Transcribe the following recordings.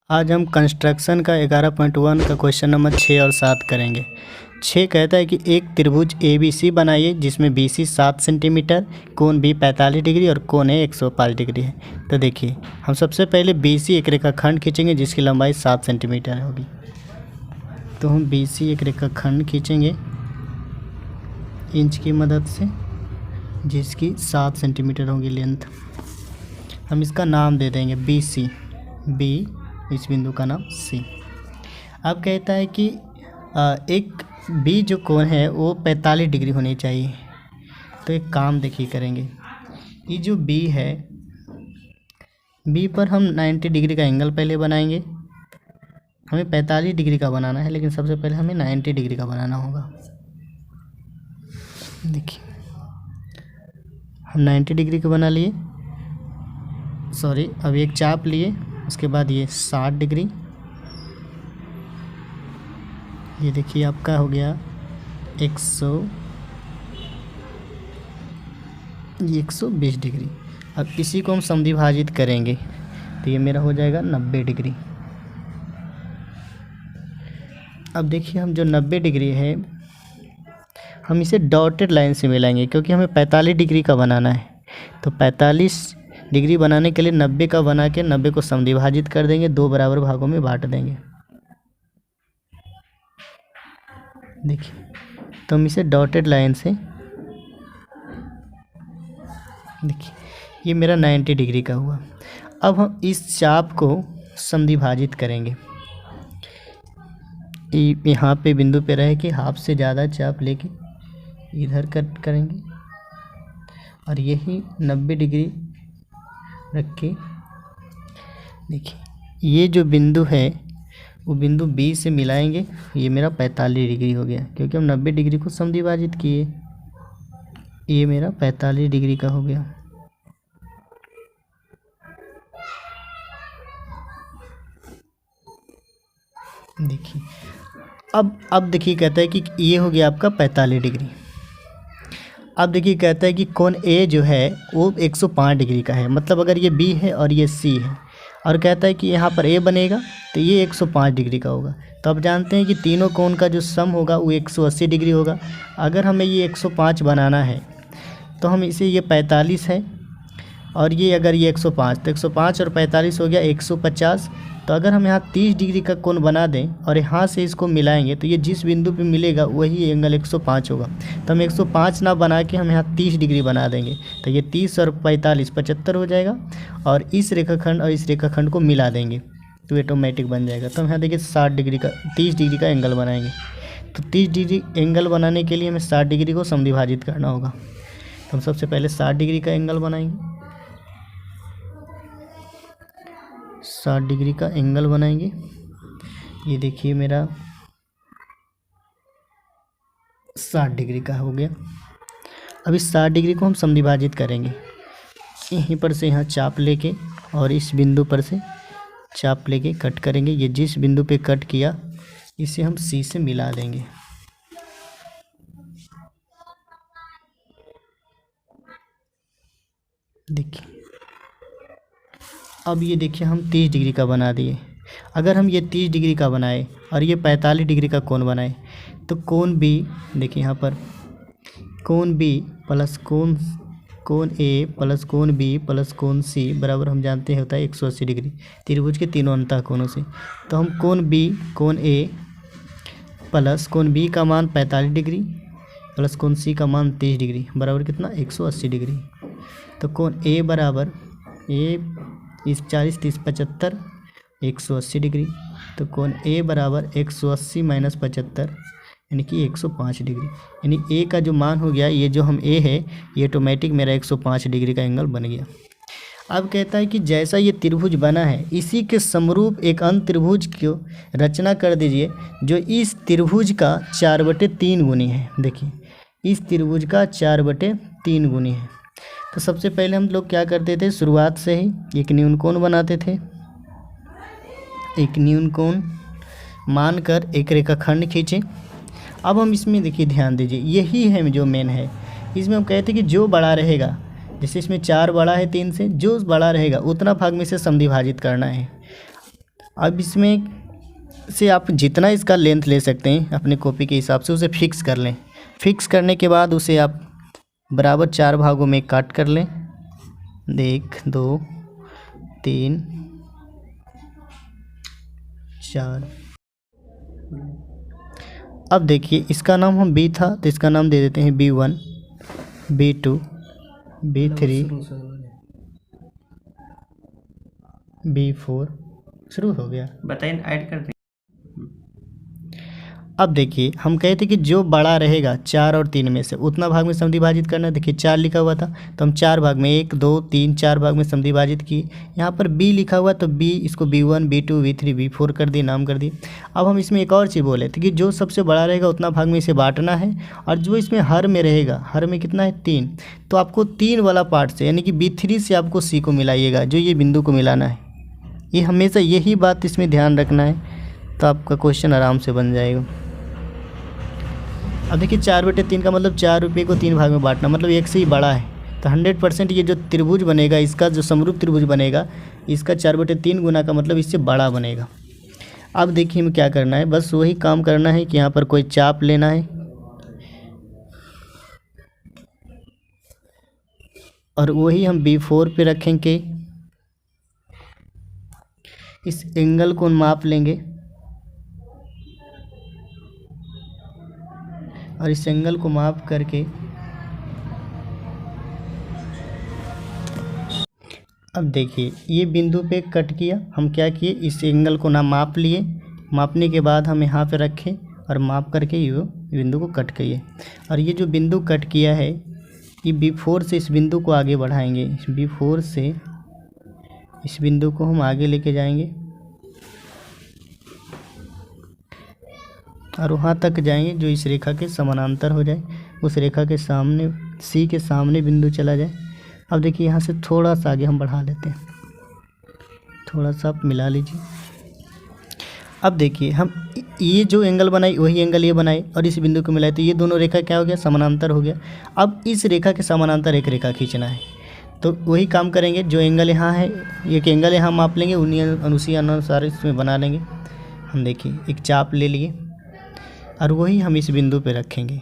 आज हम कंस्ट्रक्शन का 11.1 का क्वेश्चन नंबर 6 और 7 करेंगे। 6 कहता है कि एक त्रिभुज ABC बनाइए जिसमें BC 7 सेंटीमीटर, कोण B 45 डिग्री और कोण A 105 डिग्री है। तो देखिए हम सबसे पहले BC एक रेखाखंड खींचेंगे जिसकी लंबाई 7 सेंटीमीटर होगी। तो हम BC एक रेखाखंड खींचेंगे इंच की मदद से जिसकी 7 सेंटीमीटर होगी लेंथ। हम इसका नाम दे देंगे BC, B इस बिंदु का नाम C। अब कहता है कि एक B जो कोण है वो 45 डिग्री होनी चाहिए। तो एक काम देखिए करेंगे, ये जो B है, B पर हम 90 डिग्री का एंगल पहले बनाएंगे। हमें 45 डिग्री का बनाना है लेकिन सबसे पहले हमें 90 डिग्री का बनाना होगा। देखिए हम 90 डिग्री का बना लिए, सॉरी अब एक चाप लिए, उसके बाद ये 60 डिग्री, ये देखिए आपका हो गया 120 डिग्री। अब इसी को हम समद्विभाजित करेंगे तो ये मेरा हो जाएगा 90 डिग्री। अब देखिए हम जो 90 डिग्री है हम इसे डॉटेड लाइन से मिलाएंगे क्योंकि हमें 45 डिग्री का बनाना है। तो 45 डिग्री बनाने के लिए 90 का बना के 90 को समद्विभाजित कर देंगे, 2 बराबर भागों में बांट देंगे। देखिए तो हम इसे डॉटेड लाइन से, देखिए ये मेरा 90 डिग्री का हुआ। अब हम इस चाप को समद्विभाजित करेंगे। यहाँ पे बिंदु पे रहे कि हाफ से ज़्यादा चाप लेके इधर कट करेंगे और यही 90 डिग्री रख के, देखिए ये जो बिंदु है वो बिंदु B से मिलाएंगे। ये मेरा 45 डिग्री हो गया क्योंकि हम 90 डिग्री को समद्विभाजित किए। ये मेरा 45 डिग्री का हो गया। देखिए अब देखिए कहता है कि ये हो गया आपका 45 डिग्री। अब देखिए कहता है कि कोण A जो है वो 105 डिग्री का है, मतलब अगर ये B है और ये C है और कहता है कि यहाँ पर A बनेगा तो ये 105 डिग्री का होगा। तो अब जानते हैं कि तीनों कोण का जो सम होगा वो 180 डिग्री होगा। अगर हमें ये 105 बनाना है तो हम इसे, ये 45 है और ये अगर ये 105, तो 105 और 45 हो गया 150। तो अगर हम यहाँ 30 डिग्री का कोण बना दें और यहाँ से इसको मिलाएंगे तो ये जिस बिंदु पे मिलेगा वही एंगल 105 होगा। तो हम 105 ना बना के हम यहाँ 30 डिग्री बना देंगे तो ये 30 और 45 75 हो जाएगा और इस रेखाखंड और इस रेखाखंड को मिला देंगे तो ऑटोमेटिक बन जाएगा। तो हम यहाँ देखिए 60 डिग्री का, 30 डिग्री का एंगल बनाएंगे। तो 30 डिग्री एंगल बनाने के लिए हमें 60 डिग्री को समद्विभाजित करना होगा। तो हम सबसे पहले 60 डिग्री का एंगल बनाएंगे, 60 डिग्री का एंगल बनाएंगे। ये देखिए मेरा 60 डिग्री का हो गया। अब इस 60 डिग्री को हम समद्विभाजित करेंगे। यहीं पर से यहाँ चाप लेके और इस बिंदु पर से चाप लेके कट करेंगे। ये जिस बिंदु पे कट किया इसे हम C से मिला देंगे। देखिए अब ये देखिए हम 30 डिग्री का बना दिए। अगर हम ये 30 डिग्री का बनाए और ये 45 डिग्री का कोण बनाए तो कोण B, देखिए यहाँ पर कोण B प्लस कोण A प्लस कोण B प्लस कोण C बराबर हम जानते हैं होता है 180 डिग्री त्रिभुज के तीनों अंतः कोणों से। तो हम कोण B कोण A प्लस कोण B का मान 45 डिग्री प्लस कोण C का मान 30 डिग्री बराबर कितना 180 डिग्री। तो कोण A बराबर इस 40 30 75 180 डिग्री। तो कोण A बराबर 180 माइनस 75 यानी कि 105 डिग्री। यानी A का जो मान हो गया, ये जो हम A है ये ऑटोमेटिक मेरा 105 डिग्री का एंगल बन गया। अब कहता है कि जैसा ये त्रिभुज बना है इसी के समरूप एक अन्य त्रिभुज की रचना कर दीजिए जो इस त्रिभुज का 4/3 गुनी है। देखिए इस त्रिभुज का 4/3 गुनी है। तो सबसे पहले हम लोग क्या करते थे, शुरुआत से ही एक न्यूनकोण बनाते थे। एक न्यूनकोण मानकर एक रेखाखंड खींचे। अब हम इसमें देखिए ध्यान दीजिए, यही है जो मेन है। इसमें हम कहते हैं कि जो बड़ा रहेगा, जैसे इसमें 4 बड़ा है 3 से, जो बड़ा रहेगा उतना भाग में से समद्विभाजित करना है। अब इसमें से आप जितना इसका लेंथ ले सकते हैं अपने कॉपी के हिसाब से उसे फिक्स कर लें। फिक्स करने के बाद उसे आप बराबर 4 भागों में काट कर लें। 1 2 3 4। अब देखिए इसका नाम हम बी था तो इसका नाम दे देते हैं B1 B2 B3 B4। शुरू हो गया, बताइए ऐड कर दें। अब देखिए हम कहे थे कि जो बड़ा रहेगा 4 और 3 में से उतना भाग में समविभाजित करना। देखिए 4 लिखा हुआ था तो हम 4 भाग में 1 2 3 4 भाग में समविभाजित किए। यहाँ पर B लिखा हुआ तो B इसको B1 B2 B3 B4 कर दिए, नाम कर दिए। अब हम इसमें एक और चीज़ बोले थे कि जो सबसे बड़ा रहेगा उतना भाग में इसे बांटना है, और जो इसमें हर में रहेगा, हर में कितना है 3, तो आपको 3 वाला पार्ट से यानी कि B3 से आपको C को मिलाइएगा, जो ये बिंदु को मिलाना है। ये हमेशा यही बात इसमें ध्यान रखना है, तो आपका क्वेश्चन आराम से बन जाएगा। अब देखिए 4/3 का मतलब 4 रुपये को 3 भाग में बांटना, मतलब 1 से ही बड़ा है, तो 100% ये जो त्रिभुज बनेगा, इसका जो समरूप त्रिभुज बनेगा, इसका 4/3 गुना का मतलब इससे बड़ा बनेगा। अब देखिए हमें क्या करना है, बस वही काम करना है कि यहाँ पर कोई चाप लेना है और वही हम B4 पे रखेंगे। इस एंगल को माप लेंगे और इस एंगल को माप करके अब देखिए ये बिंदु पे कट किया। हम क्या किए, इस एंगल को ना माप लिए, मापने के बाद हम यहाँ पे रखे और माप करके ये बिंदु को कट किए। और ये जो बिंदु कट किया है ये B4 से इस बिंदु को आगे बढ़ाएंगे। B4 से इस बिंदु को हम आगे लेके जाएंगे और वहाँ तक जाएंगे जो इस रेखा के समानांतर हो जाए, उस रेखा के सामने C के सामने बिंदु चला जाए। अब देखिए यहाँ से थोड़ा सा आगे हम बढ़ा लेते हैं, थोड़ा सा आप मिला लीजिए। अब देखिए हम ये जो एंगल बनाई वही एंगल ये बनाए और इस बिंदु को मिलाए, तो ये दोनों रेखा क्या हो गया, समानांतर हो गया। अब इस रेखा के समानांतर एक रेखा खींचना है, तो वही काम करेंगे। जो एंगल यहाँ है, एक एंगल यहाँ माप लेंगे, उसी अनुसार इसमें बना लेंगे। हम देखिए एक चाप ले लिए और वही हम इस बिंदु पे रखेंगे,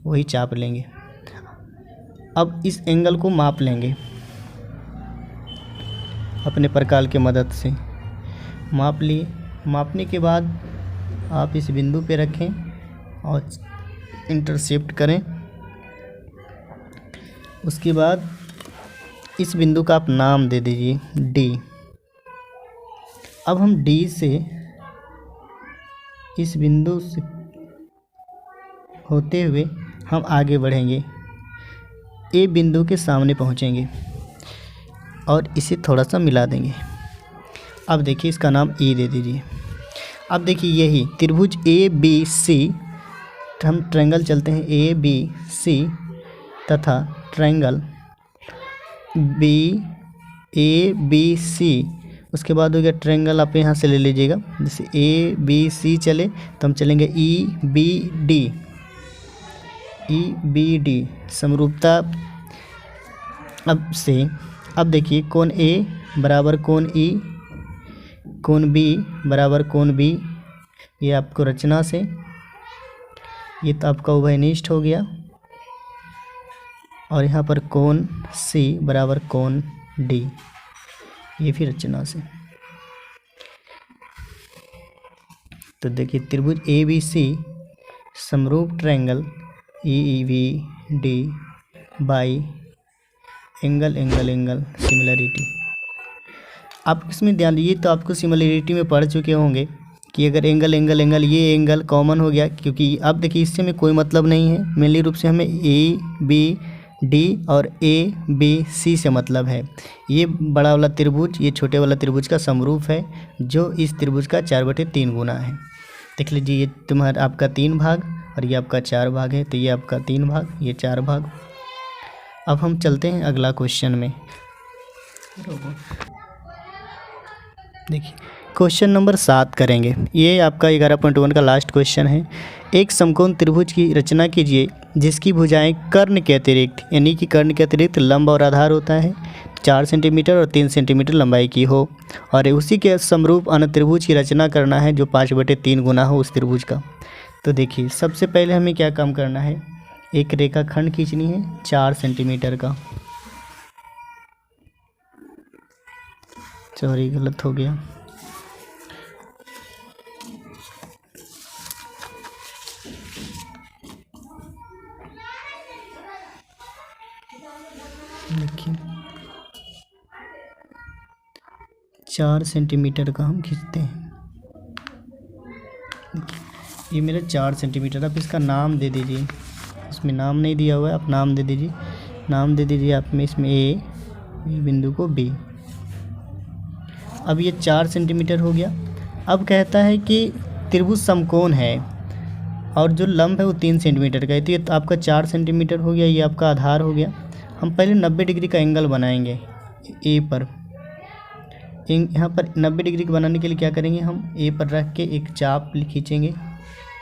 वही चाप लेंगे। अब इस एंगल को माप लेंगे अपने प्रकाल के मदद से, माप लिए। मापने के बाद आप इस बिंदु पे रखें और इंटरसेप्ट करें। उसके बाद इस बिंदु का आप नाम दे दीजिए D। अब हम D से इस बिंदु से होते हुए हम आगे बढ़ेंगे, A बिंदु के सामने पहुंचेंगे और इसे थोड़ा सा मिला देंगे। अब देखिए इसका नाम E दे दीजिए। अब देखिए यही त्रिभुज ABC, हम ट्रायंगल चलते हैं ABC तथा ट्रायंगल BABC। उसके बाद हो गया ट्रायंगल, आप यहाँ से ले लीजिएगा। जैसे ABC चले तो हम चलेंगे EBD समरूपता। अब देखिए कोण A बराबर कोण E, कोण B बराबर कोण B। ये आपको रचना से, ये तो आपका उभयनिष्ठ हो गया। और यहाँ पर कोण C बराबर कोण D, ये फिर रचना से। तो देखिए त्रिभुज ABC समरूप triangle EBD by angle similarity. आप इसमें ध्यान दीजिए, तो आपको सिमिलरिटी में पढ़ चुके होंगे कि अगर एंगल ये एंगल कॉमन हो गया, क्योंकि अब देखिए इससे हमें कोई मतलब नहीं है। मेनली रूप से हमें ABD और ABC से मतलब है। ये बड़ा वाला त्रिभुज ये छोटे वाला त्रिभुज का समरूप है, जो इस त्रिभुज का 4/3 गुना है। देख लीजिए ये तुम्हारा आपका 3 भाग और ये आपका 4 भाग है, तो ये आपका 3 भाग, ये 4 भाग। अब हम चलते हैं अगला क्वेश्चन में। देखिए क्वेश्चन नंबर 7 करेंगे। ये आपका 11.1 का लास्ट क्वेश्चन है। एक समकोण त्रिभुज की रचना कीजिए जिसकी भुजाएं कर्ण के अतिरिक्त, यानी कि कर्ण के अतिरिक्त लंब और आधार होता है। 4 सेंटीमीटर और 3 सेंटीमीटर लंबाई की हो और उसी के समरूप अनुत्रिभुज की रचना करना है जो 5/3 गुना हो उस त्रिभुज का। तो देखिए सबसे पहले हमें क्या काम करना है, एक रेखाखंड खींचनी है 4 सेंटीमीटर का। सॉरी गलत हो गया। देखिए 4 सेंटीमीटर का हम खींचते हैं। ये मेरा 4 सेंटीमीटर। आप इसका नाम दे दीजिए, इसमें नाम नहीं दिया हुआ है, आप नाम दे दीजिए। नाम दे दीजिए आप में इसमें ए बिंदु को बी। अब ये 4 सेंटीमीटर हो गया। अब कहता है कि त्रिभुज समकोण है और जो लंब है वो 3 सेंटीमीटर का है। तो ये आपका 4 सेंटीमीटर हो गया, ये आपका आधार हो गया। हम पहले 90 डिग्री का एंगल बनाएंगे ए पर। यहाँ पर 90 डिग्री बनाने के लिए क्या करेंगे, हम ए पर रख के एक चाप खींचेंगे,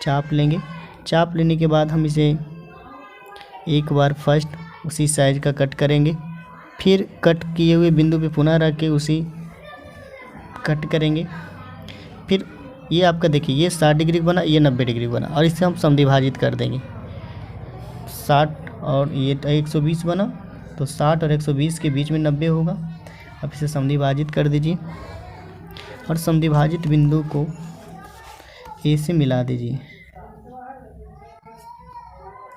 चाप लेंगे। चाप लेने के बाद हम इसे एक बार फर्स्ट उसी साइज का कट करेंगे, फिर कट किए हुए बिंदु पे पुनः रख के उसी कट करेंगे। फिर ये आपका देखिए ये 60 डिग्री बना, ये 90 डिग्री बना और इसे हम समद्विभाजित कर देंगे। 60 और ये 120 बना, तो 60 और 120 के बीच में 90 होगा। अब इसे समद्विभाजित कर दीजिए और समद्विभाजित बिंदु को ए से मिला दीजिए,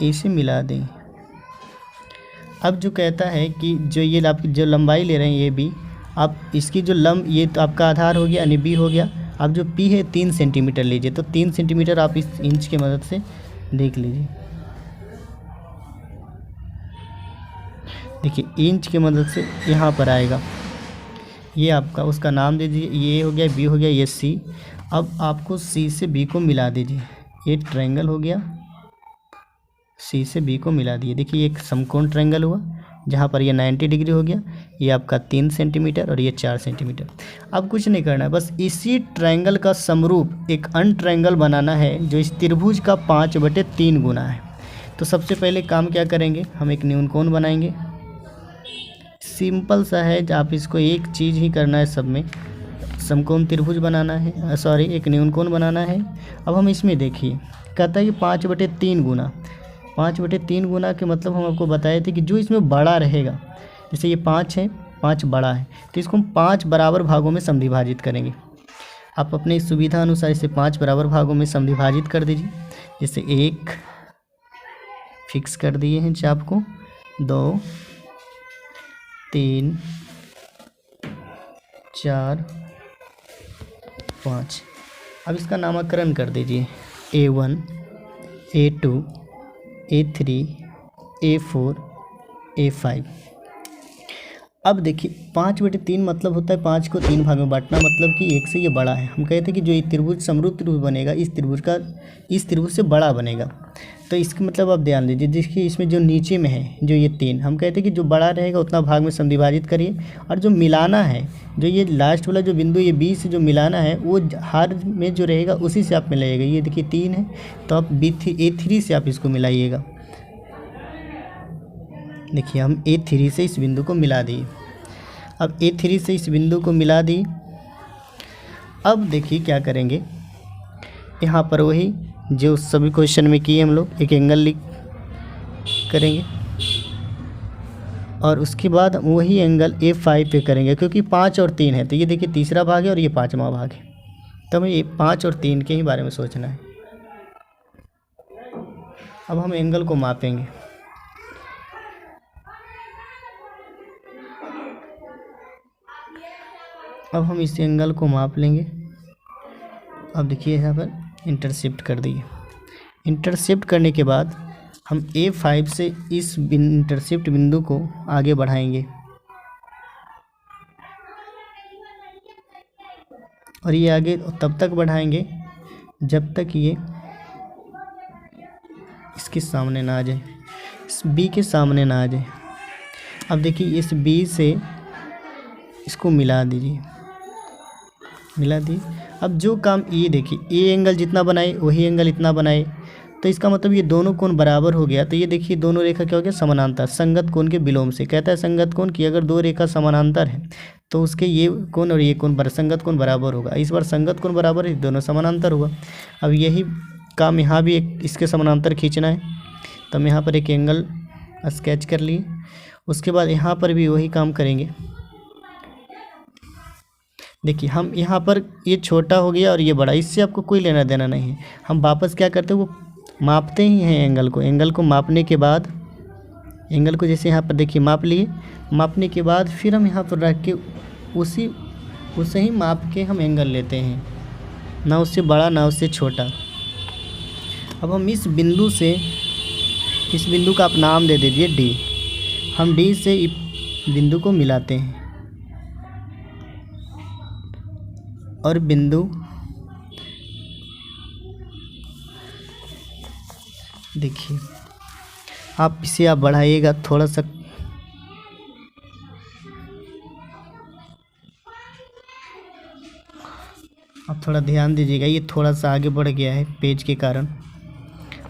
ए से मिला दें। अब जो कहता है कि जो ये आप जो लंबाई ले रहे हैं ये बी, आप इसकी जो लंब ये तो आपका आधार हो गया यानी बी हो गया। अब जो पी है 3 सेंटीमीटर लीजिए, तो 3 सेंटीमीटर आप इस इंच की मदद से देख लीजिए। देखिए इंच की मदद से यहाँ पर आएगा, ये आपका उसका नाम दे दीजिए। ये हो गया, बी हो गया, ये सी। अब आपको सी से बी को मिला दीजिए, ये ट्रायंगल हो गया, सी से बी को मिला दिए। देखिए एक समकोण ट्रायंगल हुआ जहाँ पर ये 90 डिग्री हो गया। ये आपका 3 सेंटीमीटर और ये 4 सेंटीमीटर। अब कुछ नहीं करना है, बस इसी ट्रायंगल का समरूप एक अन्य ट्रायंगल बनाना है जो इस त्रिभुज का 5/3 गुना है। तो सबसे पहले काम क्या करेंगे, हम एक न्यूनकोण बनाएंगे। सिंपल सा है, आप इसको एक चीज़ ही करना है सब में, समकोण त्रिभुज बनाना है, सॉरी एक न्यूनकोण बनाना है। अब हम इसमें देखिए कहता है कि 5/3 गुना। 5/3 गुना के मतलब हम आपको बताए थे कि जो इसमें बड़ा रहेगा, जैसे ये 5 है, 5 बड़ा है, तो इसको हम 5 बराबर भागों में समद्विभाजित करेंगे। आप अपने सुविधा अनुसार इसे 5 बराबर भागों में समद्विभाजित कर दीजिए। जैसे 1 फिक्स कर दिए हैं चाप को, 2 3 4 5। अब इसका नामकरण कर दीजिए A1 A2 A3 A4 A5। अब देखिए 5/3 मतलब होता है 5 को 3 भाग में बांटना, मतलब कि 1 से ये बड़ा है। हम कहते हैं कि जो ये त्रिभुज समरूप त्रिभुज बनेगा इस त्रिभुज से बड़ा बनेगा। तो इसका मतलब आप ध्यान दीजिए, देखिए इसमें जो नीचे में है जो ये 3, हम कहते हैं कि जो बड़ा रहेगा उतना भाग में समद्विभाजित करिए। और जो मिलाना है, जो ये लास्ट वाला जो बिंदु ये बी से जो मिलाना है वो हर में जो रहेगा उसी से आप मिलाइएगा। ये देखिए 3 है तो आप A3 से आप इसको मिलाइएगा। देखिए हम A3 से इस बिंदु को मिला दिए। अब A3 से इस बिंदु को मिला दी। अब देखिए क्या करेंगे, यहाँ पर वही जो सभी क्वेश्चन में किए हम लोग, एक एंगल करेंगे और उसके बाद वही एंगल A5 पे करेंगे, क्योंकि 5 और 3 है तो ये देखिए तीसरा भाग है और ये 5वां भाग है। तो हमें ये 5 और 3 के ही बारे में सोचना है। अब हम एंगल को मापेंगे। अब हम इस एंगल को माप लेंगे। अब देखिए यहाँ पर इंटरसेप्ट कर दिए। इंटरसेप्ट करने के बाद हम A5 से इस इंटरसेप्ट बिंदु को आगे बढ़ाएंगे और ये आगे तब तक बढ़ाएंगे जब तक ये इसके सामने ना आ जाए, इस B के सामने ना आ जाए। अब देखिए इस B से इसको मिला दीजिए, मिला दी। अब जो काम ये देखिए, ये एंगल जितना बनाए वही एंगल इतना बनाए, तो इसका मतलब ये दोनों कोण बराबर हो गया। तो ये देखिए दोनों रेखा क्या हो गया, समानांतर, संगत कोण के विलोम से। कहता है संगत कोण की अगर दो रेखा समानांतर है तो उसके ये कोण और ये कोण संगत कोण बराबर होगा। इस बार संगत कोण बराबर है, दोनों समानांतर हुआ। अब यही काम यहाँ भी एक इसके समानांतर खींचना है, तो हम यहाँ पर एक एंगल स्केच कर लिए। उसके बाद यहाँ पर भी वही काम करेंगे। देखिए हम यहाँ पर ये छोटा हो गया और ये बड़ा, इससे आपको कोई लेना देना नहीं है। हम वापस क्या करते हैं, वो मापते ही हैं एंगल को। एंगल को मापने के बाद, एंगल को जैसे यहाँ पर देखिए माप लिए, मापने के बाद फिर हम यहाँ पर रख के उसे ही माप के हम एंगल लेते हैं, ना उससे बड़ा ना उससे छोटा। अब हम इस बिंदु का आप नाम दे दीजिए डी। हम डी से बिंदु को मिलाते हैं और बिंदु देखिए आप इसे आप बढ़ाइएगा थोड़ा सा, आप थोड़ा ध्यान दीजिएगा, ये थोड़ा सा आगे बढ़ गया है पेज के कारण।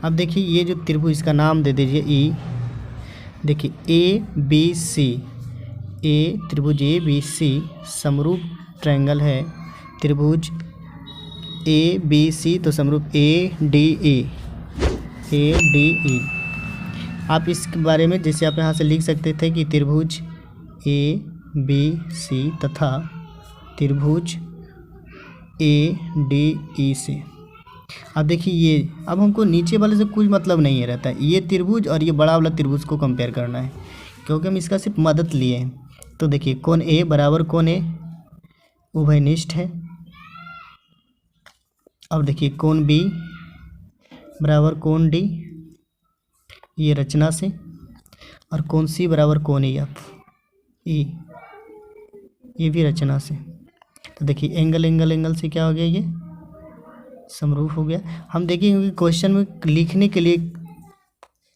अब देखिए ये जो त्रिभुज, इसका नाम दे दीजिए ई। देखिए ए बी सी, ए त्रिभुज ए बी सी समरूप ट्रायंगल है। त्रिभुज ए बी सी तो समरूप ए डी ई। आप इसके बारे में जैसे आप यहाँ से लिख सकते थे कि त्रिभुज ए बी सी तथा त्रिभुज ए डी ई से। अब देखिए ये, अब हमको नीचे वाले से कुछ मतलब नहीं है रहता है, ये त्रिभुज और ये बड़ा वाला त्रिभुज को कंपेयर करना है, क्योंकि हम इसका सिर्फ मदद लिए हैं। तो देखिए कोण ए बराबर कोण ए उभयनिष्ठ है। अब देखिए कोण बी बराबर कोण डी, ये रचना से, और कोण सी बराबर कोण एफ ई, ये भी रचना से। तो देखिए एंगल से क्या हो गया, ये समरूप हो गया। हम देखेंगे क्वेश्चन में लिखने के लिए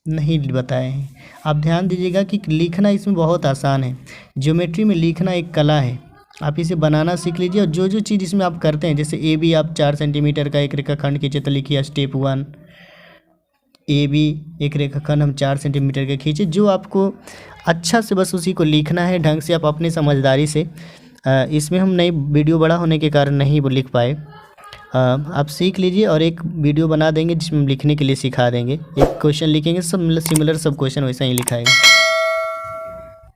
नहीं बताए हैं। आप ध्यान दीजिएगा कि लिखना इसमें बहुत आसान है। ज्योमेट्री में लिखना एक कला है, आप इसे बनाना सीख लीजिए। और जो जो चीज़ इसमें आप करते हैं, जैसे ए बी आप 4 सेंटीमीटर का एक रेखाखंड खींचे तो लिखिए स्टेप 1, ए बी एक रेखाखंड हम 4 सेंटीमीटर का खींचे। जो आपको अच्छा से बस उसी को लिखना है ढंग से, आप अपनी समझदारी से। इसमें हम नई वीडियो बड़ा होने के कारण नहीं वो लिख पाए। आप सीख लीजिए और एक वीडियो बना देंगे जिसमें हम लिखने के लिए सिखा देंगे। एक क्वेश्चन लिखेंगे, सब सिमिलर सब क्वेश्चन वैसा ही लिखाएंगे।